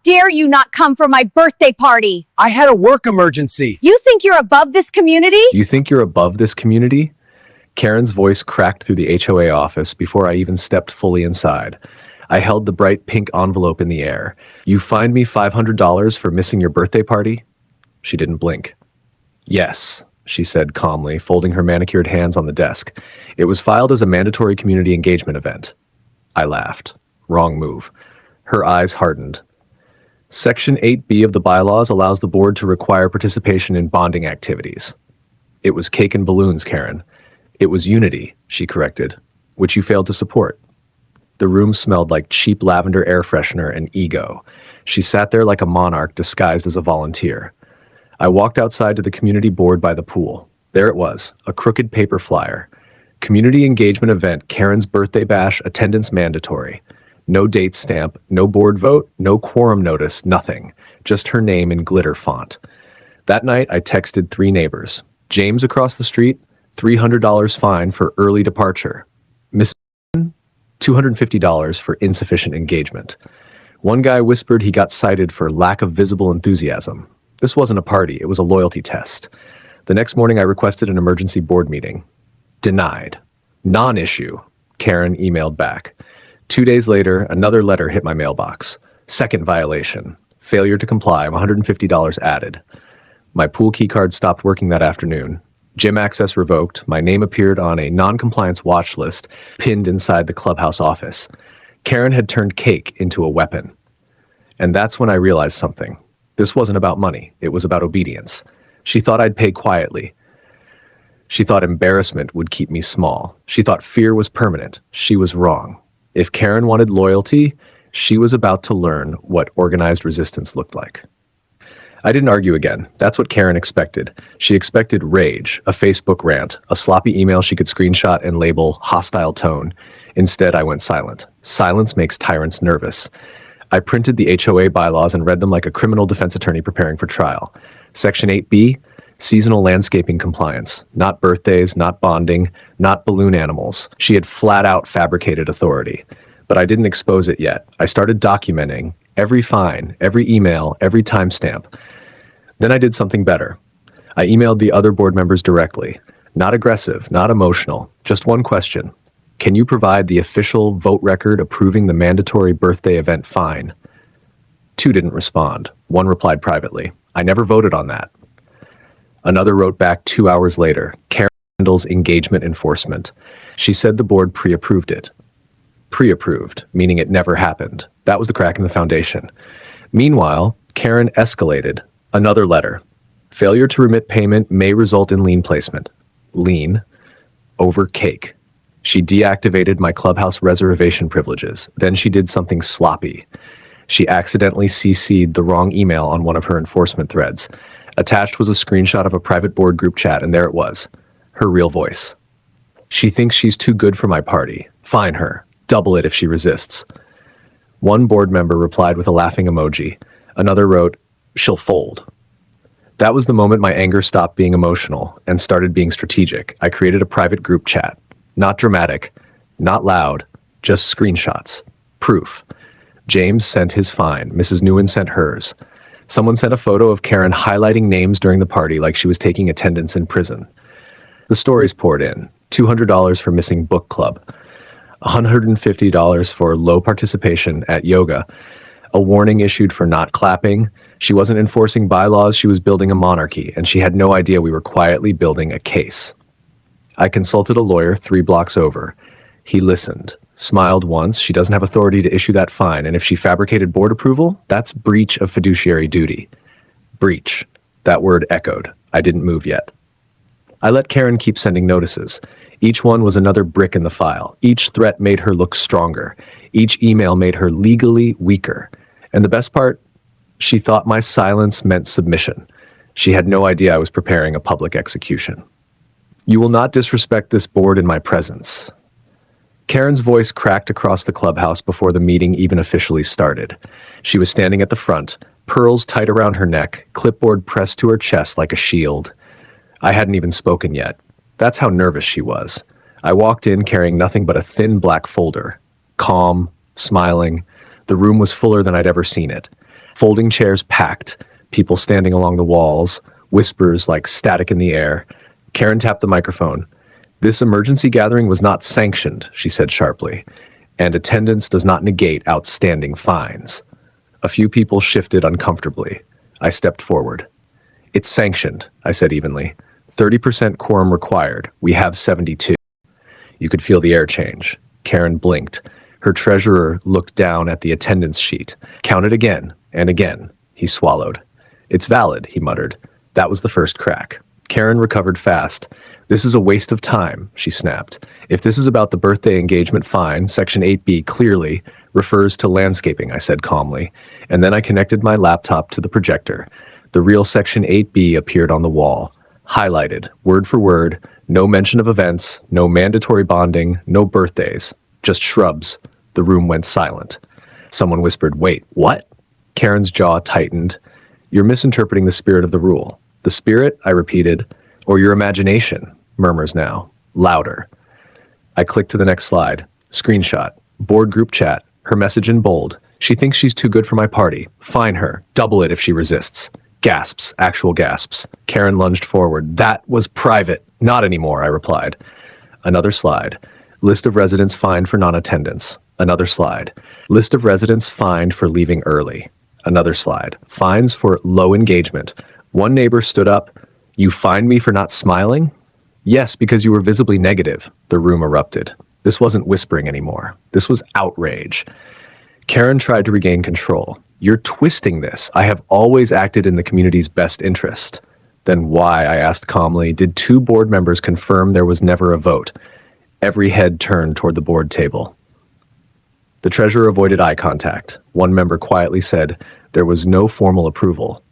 dare you not come for my birthday party? I had a work emergency. You think you're above this community? You think you're above this community? Karen's voice cracked through the HOA office before I even stepped fully inside. I held the bright pink envelope in the air. You fined me $500 for missing your birthday party? She didn't blink. Yes, she said calmly, folding her manicured hands on the desk. It was filed as a mandatory community engagement event. I laughed. Wrong move. Her eyes hardened. Section 8B of the bylaws allows the board to require participation in bonding activities. It was cake and balloons, Karen. It was unity, she corrected, which you failed to support. The room smelled like cheap lavender air freshener and ego. She sat there like a monarch disguised as a volunteer. I walked outside to the community board by the pool. There it was, a crooked paper flyer. Community engagement event, Karen's birthday bash, attendance mandatory. No date stamp, no board vote, no quorum notice, nothing. Just her name in glitter font. That night, I texted 3 neighbors. James across the street, $300 fine for early departure. Miss $250 for insufficient engagement. One guy whispered he got cited for lack of visible enthusiasm. This wasn't a party, it was a loyalty test. The next morning, I requested an emergency board meeting. Denied. Non-issue, Karen emailed back. 2 days later, another letter hit my mailbox. Second violation. Failure to comply, $150 added. My pool keycard stopped working that afternoon. Gym access revoked. My name appeared on a non-compliance watch list pinned inside the clubhouse office. Karen had turned cake into a weapon. And that's when I realized something. This wasn't about money. It was about obedience. She thought I'd pay quietly. She thought embarrassment would keep me small. She thought fear was permanent. She was wrong. If Karen wanted loyalty, she was about to learn what organized resistance looked like. I didn't argue again. That's what Karen expected. She expected rage, a Facebook rant, a sloppy email she could screenshot and label hostile tone. Instead, I went silent. Silence makes tyrants nervous. I printed the HOA bylaws and read them like a criminal defense attorney preparing for trial. Section 8B, seasonal landscaping compliance. Not birthdays, not bonding, not balloon animals. She had flat out fabricated authority. But I didn't expose it yet. I started documenting every fine, every email, every timestamp. Then I did something better. I emailed the other board members directly. Not aggressive, not emotional, just one question. Can you provide the official vote record approving the mandatory birthday event fine? 2 didn't respond. 1 replied privately. I never voted on that. Another wrote back 2 hours later. Karen handles engagement enforcement. She said the board pre-approved it. Pre-approved, meaning it never happened. That was the crack in the foundation. Meanwhile, Karen escalated. Another letter. Failure to remit payment may result in lien placement. Lien over cake. She deactivated my clubhouse reservation privileges. Then she did something sloppy. She accidentally CC'd the wrong email on one of her enforcement threads. Attached was a screenshot of a private board group chat, and there it was. Her real voice. She thinks she's too good for my party. Fine her. Double it if she resists. One board member replied with a laughing emoji. Another wrote, she'll fold. That was the moment my anger stopped being emotional and started being strategic. I created a private group chat. Not dramatic, not loud, just screenshots. Proof. James sent his fine. Mrs. Nguyen sent hers. Someone sent a photo of Karen highlighting names during the party like she was taking attendance in prison. The stories poured in. $200 for missing book club. $150 for low participation at yoga. A warning issued for not clapping. She wasn't enforcing bylaws, she was building a monarchy, and she had no idea we were quietly building a case. I consulted a lawyer 3 blocks over. He listened, smiled once. She doesn't have authority to issue that fine, and if she fabricated board approval, that's breach of fiduciary duty. Breach. That word echoed. I didn't move yet. I let Karen keep sending notices. Each one was another brick in the file. Each threat made her look stronger. Each email made her legally weaker. And the best part? She thought my silence meant submission. She had no idea I was preparing a public execution. You will not disrespect this board in my presence. Karen's voice cracked across the clubhouse before the meeting even officially started. She was standing at the front, pearls tight around her neck, clipboard pressed to her chest like a shield. I hadn't even spoken yet. That's how nervous she was. I walked in carrying nothing but a thin black folder. Calm, smiling. The room was fuller than I'd ever seen it. Folding chairs packed, people standing along the walls, whispers like static in the air. Karen tapped the microphone. "This emergency gathering was not sanctioned," she said sharply, "and attendance does not negate outstanding fines." A few people shifted uncomfortably. I stepped forward. "It's sanctioned," I said evenly. 30% quorum required. We have 72. You could feel the air change. Karen blinked. Her treasurer looked down at the attendance sheet. "Counted again and again." He swallowed. "It's valid," he muttered. That was the first crack. Karen recovered fast. "This is a waste of time," she snapped. "If this is about the birthday engagement fine, Section 8B clearly refers to landscaping," I said calmly. And then I connected my laptop to the projector. The real Section 8B appeared on the wall, highlighted, word for word, no mention of events, no mandatory bonding, no birthdays, just shrubs. The room went silent. Someone whispered, "Wait, what?" Karen's jaw tightened. "You're misinterpreting the spirit of the rule." "The spirit?" I repeated. "Or your imagination?" Murmurs now. Louder. I clicked to the next slide. Screenshot. Board group chat. Her message in bold. "She thinks she's too good for my party. Fine her. Double it if she resists." Gasps. Actual gasps. Karen lunged forward. "That was private." "Not anymore," I replied. Another slide. List of residents fined for non-attendance. Another slide. List of residents fined for leaving early. Another slide. Fines for low engagement. One neighbor stood up. "You fined me for not smiling?" "Yes, because you were visibly negative." The room erupted. This wasn't whispering anymore. This was outrage. Karen tried to regain control. "You're twisting this. I have always acted in the community's best interest." "Then why," I asked calmly, "did 2 board members confirm there was never a vote?" Every head turned toward the board table. The treasurer avoided eye contact. One member quietly said, "There was no formal approval."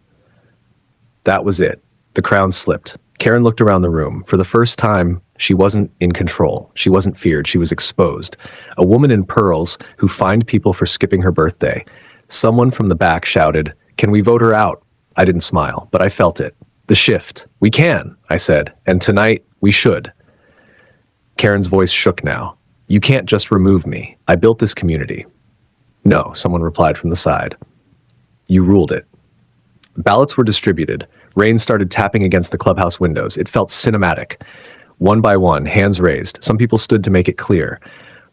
That was it. The crown slipped. Karen looked around the room. For the first time, she wasn't in control. She wasn't feared. She was exposed. A woman in pearls who fined people for skipping her birthday. Someone from the back shouted, "Can we vote her out?" I didn't smile, but I felt it. The shift. "We can," I said, "and tonight we should." Karen's voice shook now. "You can't just remove me. I built this community." "No," someone replied from the side. "You ruled it." Ballots were distributed. Rain started tapping against the clubhouse windows. It felt cinematic. One by one, hands raised. Some people stood to make it clear.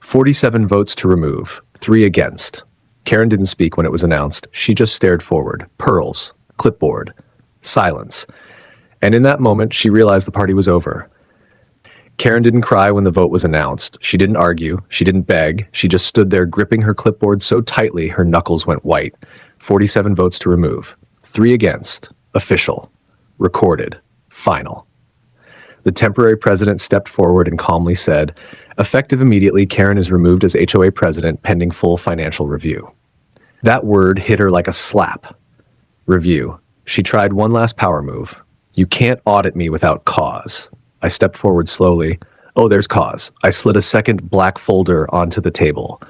47 votes to remove, 3 against. Karen didn't speak when it was announced. She just stared forward. Pearls, clipboard, silence. And in that moment, she realized the party was over. Karen didn't cry when the vote was announced. She didn't argue. She didn't beg. She just stood there gripping her clipboard so tightly her knuckles went white. 47 votes to remove. 3 against. Official. Recorded. Final. The temporary president stepped forward and calmly said, "Effective immediately, Karen is removed as HOA president pending full financial review." That word hit her like a slap. Review. She tried one last power move. "You can't audit me without cause." I stepped forward slowly. "Oh, there's cause." I slid a second black folder onto the table.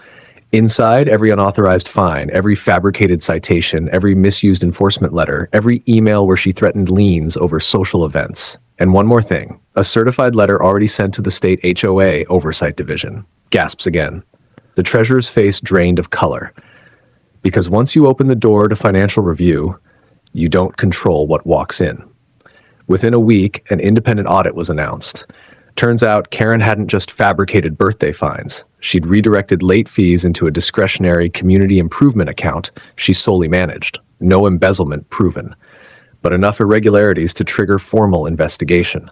Inside, every unauthorized fine, every fabricated citation, every misused enforcement letter, every email where she threatened liens over social events. And one more thing, a certified letter already sent to the state HOA Oversight Division. Gasps again. The treasurer's face drained of color. Because once you open the door to financial review, you don't control what walks in. Within a week, an independent audit was announced. Turns out Karen hadn't just fabricated birthday fines. She'd redirected late fees into a discretionary community improvement account she solely managed. No embezzlement proven, but enough irregularities to trigger formal investigation.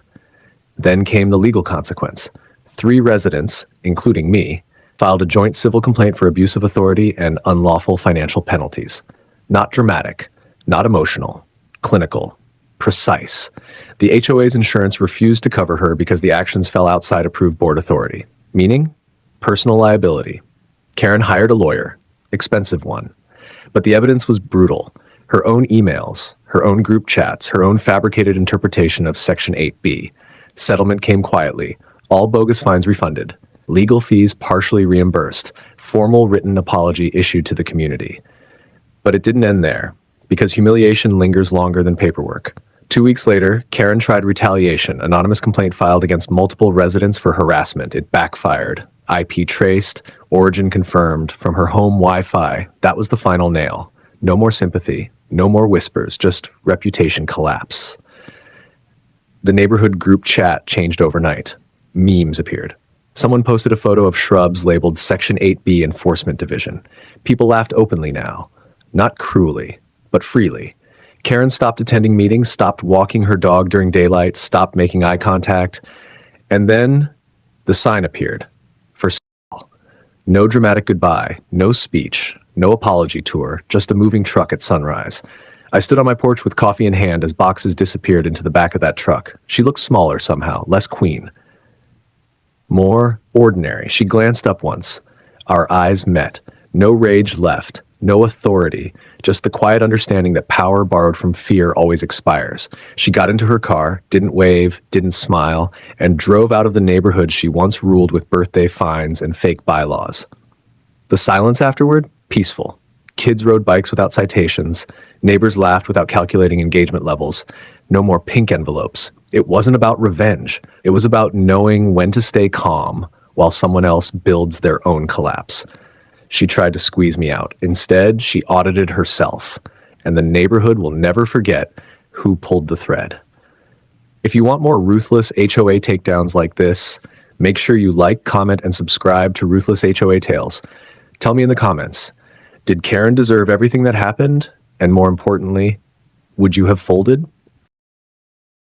Then came the legal consequence. 3 residents, including me, filed a joint civil complaint for abuse of authority and unlawful financial penalties. Not dramatic, not emotional, clinical, precise. The HOA's insurance refused to cover her because the actions fell outside approved board authority. Meaning? Personal liability. Karen hired a lawyer, expensive one. But the evidence was brutal. Her own emails, her own group chats, her own fabricated interpretation of Section 8B. Settlement came quietly. All bogus fines refunded. Legal fees partially reimbursed. Formal written apology issued to the community. But it didn't end there, because humiliation lingers longer than paperwork. 2 weeks later, Karen tried retaliation, anonymous complaint filed against multiple residents for harassment. It backfired. IP traced, origin confirmed, from her home Wi-Fi. That was the final nail. No more sympathy. No more whispers. Just reputation collapse. The neighborhood group chat changed overnight. Memes appeared. Someone posted a photo of shrubs labeled Section 8B Enforcement Division. People laughed openly now. Not cruelly, but freely. Karen stopped attending meetings, stopped walking her dog during daylight, stopped making eye contact. And then the sign appeared. For sale. No dramatic goodbye, no speech, no apology tour, just a moving truck at sunrise. I stood on my porch with coffee in hand as boxes disappeared into the back of that truck. She looked smaller somehow, less queen. More ordinary. She glanced up once. Our eyes met. No rage left. No authority. Just the quiet understanding that power borrowed from fear always expires. She got into her car, didn't wave, didn't smile, and drove out of the neighborhood she once ruled with birthday fines and fake bylaws. The silence afterward? Peaceful. Kids rode bikes without citations. Neighbors laughed without calculating engagement levels. No more pink envelopes. It wasn't about revenge. It was about knowing when to stay calm while someone else builds their own collapse. She tried to squeeze me out. Instead, she audited herself. And the neighborhood will never forget who pulled the thread. If you want more Ruthless HOA takedowns like this, make sure you like, comment, and subscribe to Ruthless HOA Tales. Tell me in the comments, did Karen deserve everything that happened? And more importantly, would you have folded?